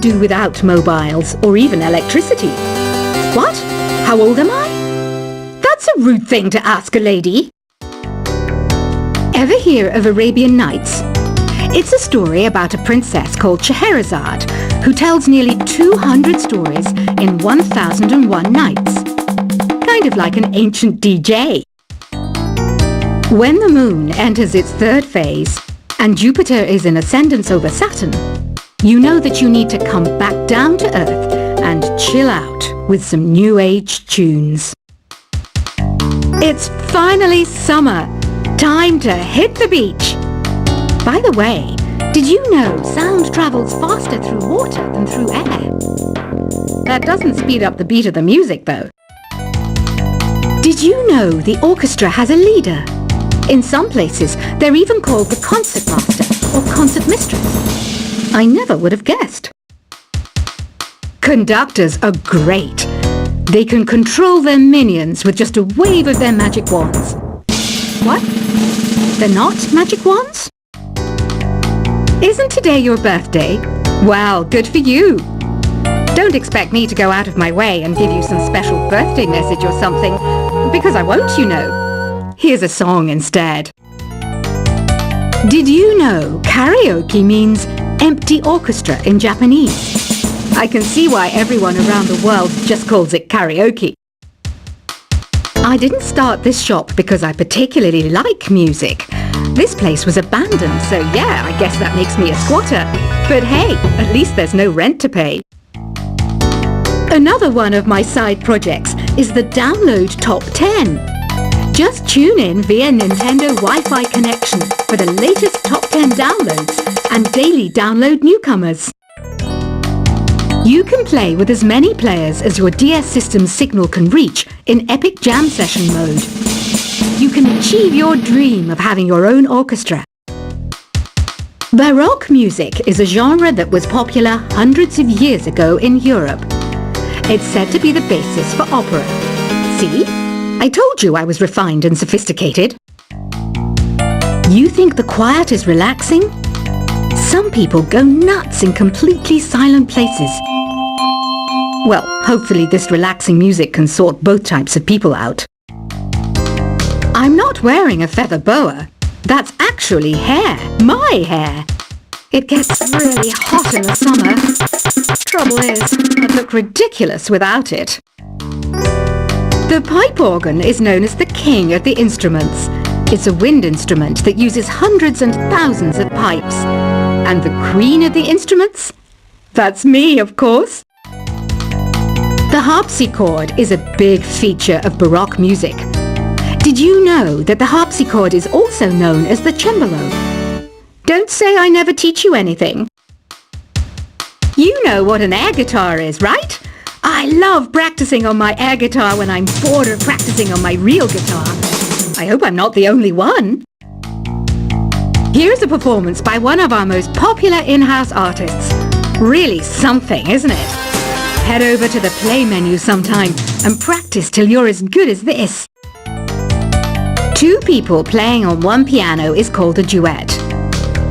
do without mobiles or even electricity. What? How old am I? That's a rude thing to ask a lady. Ever hear of Arabian Nights? It's a story about a princess called Scheherazade who tells nearly 200 stories in 1001 nights. Kind of like an ancient DJ. When the moon enters its third phase and Jupiter is in ascendance over Saturn, you know that you need to come back down to Earth and chill out with some new age tunes. It's finally summer. Time to hit the beach. By the way, did you know sound travels faster through water than through air? That doesn't speed up the beat of the music, though. Did you know the orchestra has a leader? In some places, they're even called the concertmaster or concertmistress. I never would have guessed. Conductors are great. They can control their minions with just a wave of their magic wands. What? They're not magic wands? Isn't today your birthday? Well, good for you. Don't expect me to go out of my way and give you some special birthday message or something, because I won't, you know. Here's a song instead. Did you know karaoke means empty orchestra in Japanese? I can see why everyone around the world just calls it karaoke. I didn't start this shop because I particularly like music. This place was abandoned, so yeah, I guess that makes me a squatter. But hey, at least there's no rent to pay. Another one of my side projects is the Download Top 10. Just tune in via Nintendo Wi-Fi connection for the latest top 10 downloads and daily download newcomers. You can play with as many players as your DS system's signal can reach in Epic Jam Session mode. You can achieve your dream of having your own orchestra. Baroque music is a genre that was popular hundreds of years ago in Europe. It's said to be the basis for opera. See? I told you I was refined and sophisticated. You think the quiet is relaxing? Some people go nuts in completely silent places. Well, hopefully this relaxing music can sort both types of people out. I'm not wearing a feather boa. That's actually hair. My hair. It gets really hot in the summer. Trouble is, I'd look ridiculous without it. The pipe organ is known as the king of the instruments. It's a wind instrument that uses hundreds and thousands of pipes. And the queen of the instruments? That's me, of course. The harpsichord is a big feature of Baroque music. Did you know that the harpsichord is also known as the cembalo? Don't say I never teach you anything. You know what an air guitar is, right? I love practicing on my air guitar when I'm bored of practicing on my real guitar. I hope I'm not the only one. Here's a performance by one of our most popular in-house artists. Really something, isn't it? Head over to the play menu sometime and practice till you're as good as this. Two people playing on one piano is called a duet.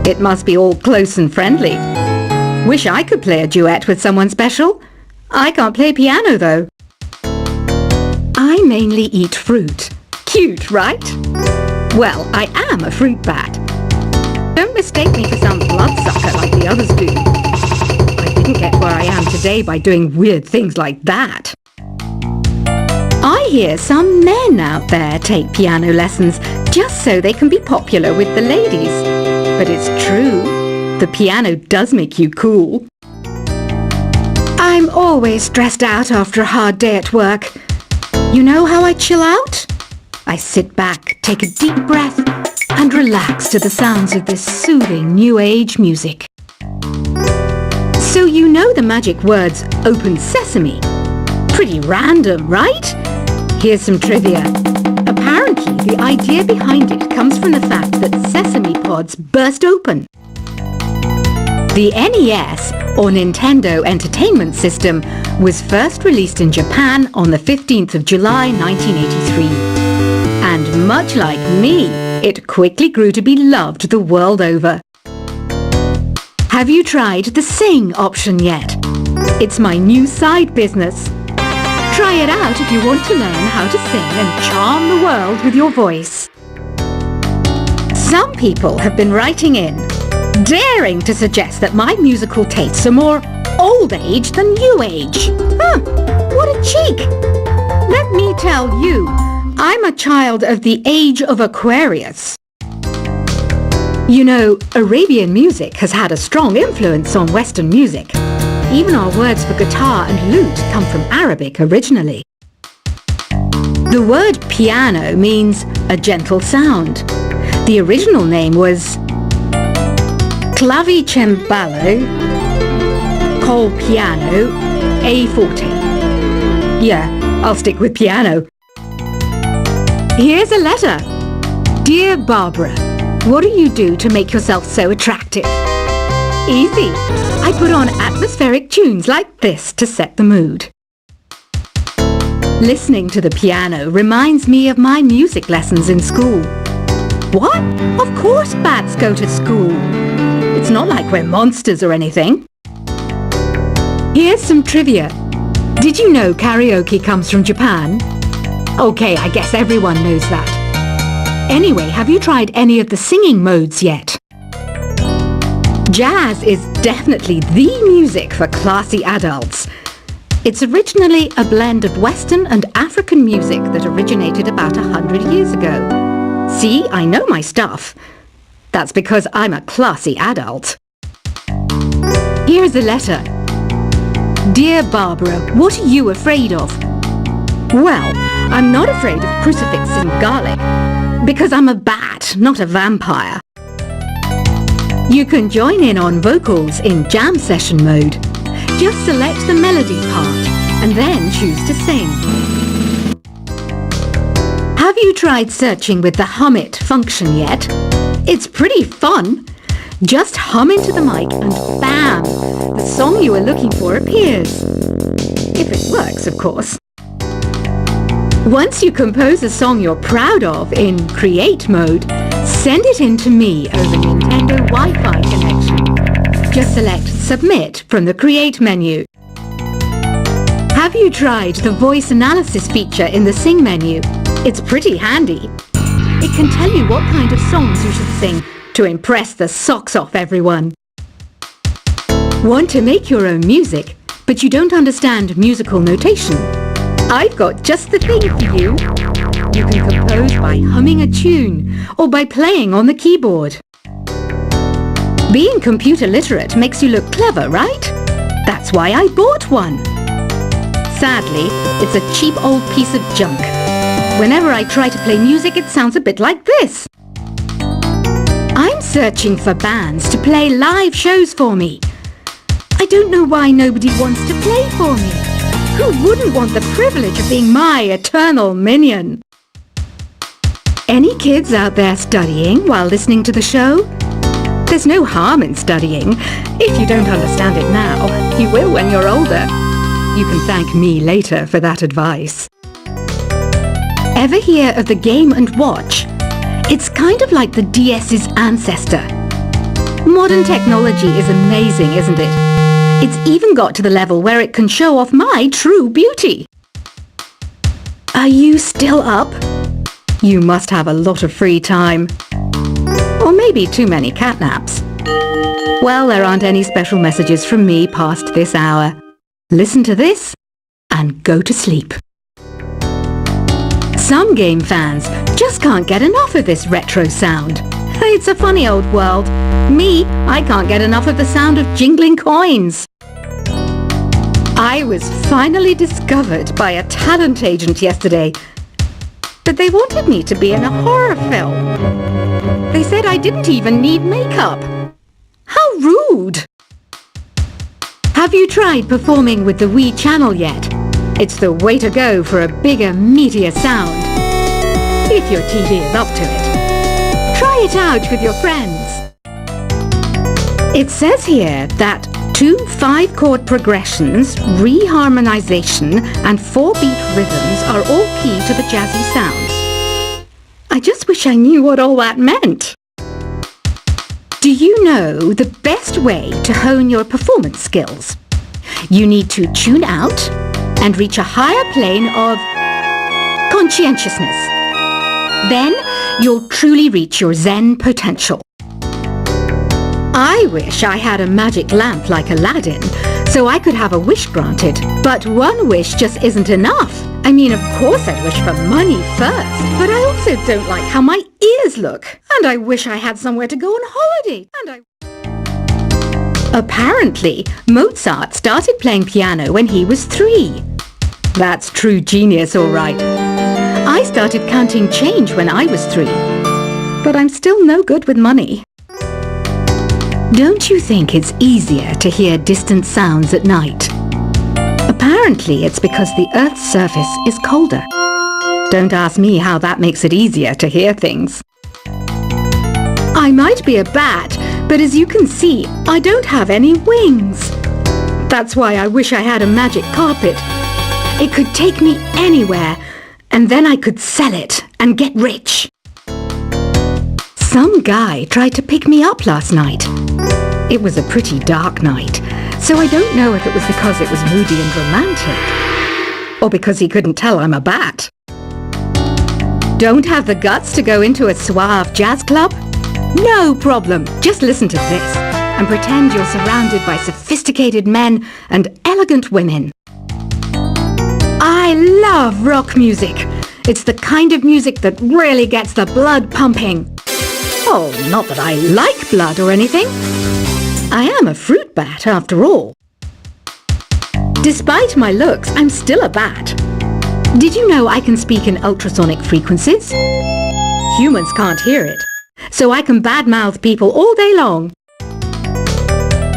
It must be all close and friendly. Wish I could play a duet with someone special. I can't play piano though. I mainly eat fruit. Cute, right? Well, I am a fruit bat. Don't mistake me for some bloodsucker like the others do. I didn't get where I am today by doing weird things like that. I hear some men out there take piano lessons just so they can be popular with the ladies. But it's true. The piano does make you cool. I'm always stressed out after a hard day at work. You know how I chill out? I sit back, take a deep breath, and relax to the sounds of this soothing new age music. So you know the magic words "open sesame"? Pretty random, right? Here's some trivia. Apparently, the idea behind it comes from the fact that sesame pods burst open. The NES, or Nintendo Entertainment System, was first released in Japan on the 15th of July 1983. And much like me, it quickly grew to be loved the world over. Have you tried the sing option yet? It's my new side business. Try it out if you want to learn how to sing and charm the world with your voice. Some people have been writing in, daring to suggest that my musical tastes are more old age than new age. What a cheek! Let me tell you, I'm a child of the age of Aquarius. You know, Arabian music has had a strong influence on Western music. Even our words for guitar and lute come from Arabic originally. The word piano means a gentle sound. The original name was clavicembalo col piano a forte. Yeah, I'll stick with piano. Here's a letter. Dear Barbara, what do you do to make yourself so attractive? Easy. I put on atmospheric tunes like this to set the mood. Listening to the piano reminds me of my music lessons in school. What? Of course bats go to school. It's not like we're monsters or anything. Here's some trivia. Did you know karaoke comes from Japan? Okay, I guess everyone knows that. Anyway, have you tried any of the singing modes yet? Jazz is definitely the music for classy adults. It's originally a blend of Western and African music that originated about 100 years ago. See, I know my stuff. That's because I'm a classy adult. Here's a letter. Dear Barbara, what are you afraid of? Well, I'm not afraid of crucifix and garlic, because I'm a bat, not a vampire. You can join in on vocals in jam session mode. Just select the melody part and then choose to sing. Have you tried searching with the hum it function yet? It's pretty fun. Just hum into the mic and bam! The song you are looking for appears. If it works, of course. Once you compose a song you're proud of in create mode, send it in to me over Nintendo Wi-Fi connection. Just select submit from the create menu. Have you tried the voice analysis feature in the sing menu? It's pretty handy. It can tell you what kind of songs you should sing to impress the socks off everyone. Want to make your own music, but you don't understand musical notation? I've got just the thing for you. You can compose by humming a tune or by playing on the keyboard. Being computer literate makes you look clever, right? That's why I bought one. Sadly, it's a cheap old piece of junk. Whenever I try to play music, it sounds a bit like this. I'm searching for bands to play live shows for me. I don't know why nobody wants to play for me. Who wouldn't want the privilege of being my eternal minion? Any kids out there studying while listening to the show? There's no harm in studying. If you don't understand it now, you will when you're older. You can thank me later for that advice. Ever hear of the Game & Watch? It's kind of like the DS's ancestor. Modern technology is amazing, isn't it? It's even got to the level where it can show off my true beauty. Are you still up? You must have a lot of free time. Or maybe too many catnaps. Well, there aren't any special messages from me past this hour. Listen to this and go to sleep. Some game fans just can't get enough of this retro sound. It's a funny old world. Me, I can't get enough of the sound of jingling coins. I was finally discovered by a talent agent yesterday, but they wanted me to be in a horror film. They said I didn't even need makeup. How rude! Have you tried performing with the Wii channel yet? It's the way to go for a bigger, meatier sound. If your TV is up to it. Try it out with your friends. It says here that 2 5-chord progressions, reharmonization, and 4-beat rhythms are all key to the jazzy sound. I just wish I knew what all that meant. Do you know the best way to hone your performance skills? You need to tune out and reach a higher plane of conscientiousness. Then you'll truly reach your Zen potential. I wish I had a magic lamp like Aladdin, so I could have a wish granted. But one wish just isn't enough. I mean, of course I'd wish for money first, but I also don't like how my ears look. And I wish I had somewhere to go on holiday. Apparently, Mozart started playing piano when he was 3. That's true genius, all right. I started counting change when I was 3. But I'm still no good with money. Don't you think it's easier to hear distant sounds at night? Apparently, it's because the Earth's surface is colder. Don't ask me how that makes it easier to hear things. I might be a bat, but as you can see, I don't have any wings. That's why I wish I had a magic carpet. It could take me anywhere, and then I could sell it and get rich. Some guy tried to pick me up last night. It was a pretty dark night, so I don't know if it was because it was moody and romantic, or because he couldn't tell I'm a bat. Don't have the guts to go into a suave jazz club? No problem. Just listen to this and pretend you're surrounded by sophisticated men and elegant women. I love rock music. It's the kind of music that really gets the blood pumping. Oh, not that I like blood or anything. I am a fruit bat, after all. Despite my looks, I'm still a bat. Did you know I can speak in ultrasonic frequencies? Humans can't hear it, so I can badmouth people all day long.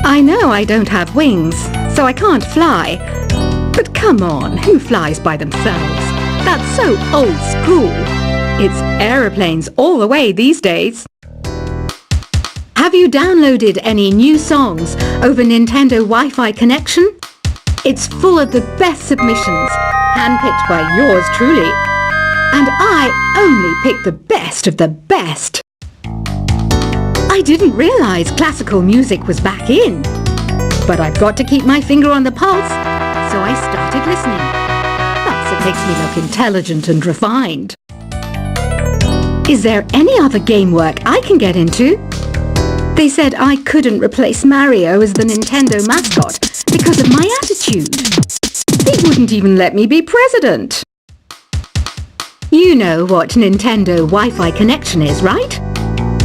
I know I don't have wings, so I can't fly. But come on, who flies by themselves? That's so old school. It's aeroplanes all the way these days. Have you downloaded any new songs over Nintendo Wi-Fi connection? It's full of the best submissions, handpicked by yours truly. And I only pick the best of the best. I didn't realize classical music was back in. But I've got to keep my finger on the pulse, so I started listening. Plus, it makes me look intelligent and refined. Is there any other game work I can get into? They said I couldn't replace Mario as the Nintendo mascot because of my attitude. They wouldn't even let me be president. You know what Nintendo Wi-Fi connection is, right?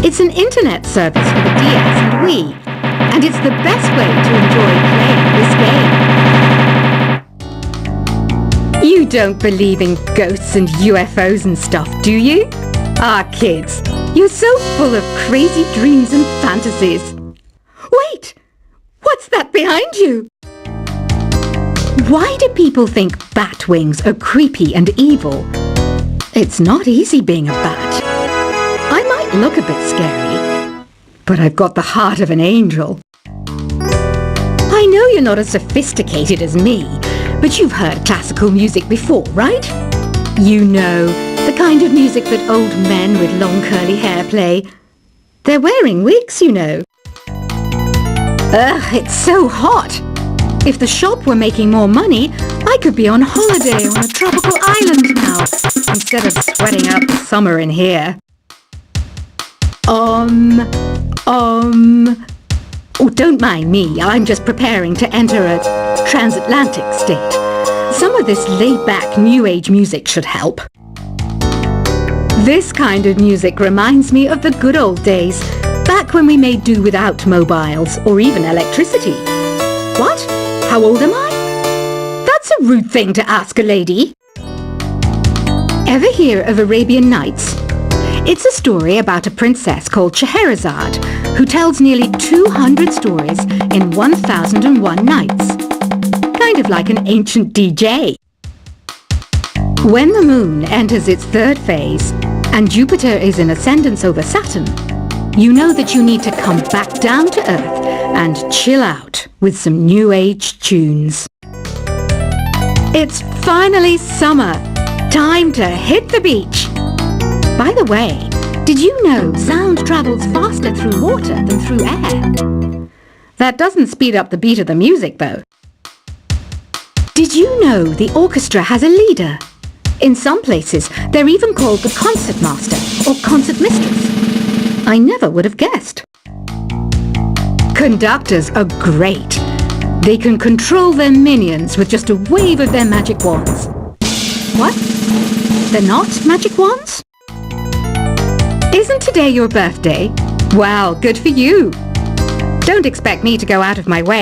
It's an internet service for the DS and Wii, and it's the best way to enjoy playing this game. You don't believe in ghosts and UFOs and stuff, do you? Ah, kids, you're so full of crazy dreams and fantasies. Wait! What's that behind you? Why do people think bat wings are creepy and evil? It's not easy being a bat. I might look a bit scary, but I've got the heart of an angel. I know you're not as sophisticated as me, but you've heard classical music before, right? You know, the kind of music that old men with long curly hair play. They're wearing wigs, you know. Ugh, it's so hot. If the shop were making more money, I could be on holiday on a tropical island now, instead of sweating out the summer in here. Oh, don't mind me. I'm just preparing to enter a transatlantic state. Some of this laid-back New Age music should help. This kind of music reminds me of the good old days, back when we made do without mobiles or even electricity. What? How old am I? That's a rude thing to ask a lady. Ever hear of Arabian Nights? It's a story about a princess called Scheherazade, who tells nearly 200 stories in 1001 nights. Kind of like an ancient DJ. When the moon enters its third phase, and Jupiter is in ascendance over Saturn, you know that you need to come back down to Earth and chill out with some New Age tunes. It's finally summer. Time to hit the beach. By the way, Did you know sound travels faster through water than through air? That doesn't speed up the beat of the music, though. Did you know the orchestra has a leader? In some places, they're even called the concertmaster or concertmistress. I never would have guessed. Conductors are great. They can control their minions with just a wave of their magic wands. What? They're not magic wands? Isn't today your birthday? Well, good for you. Don't expect me to go out of my way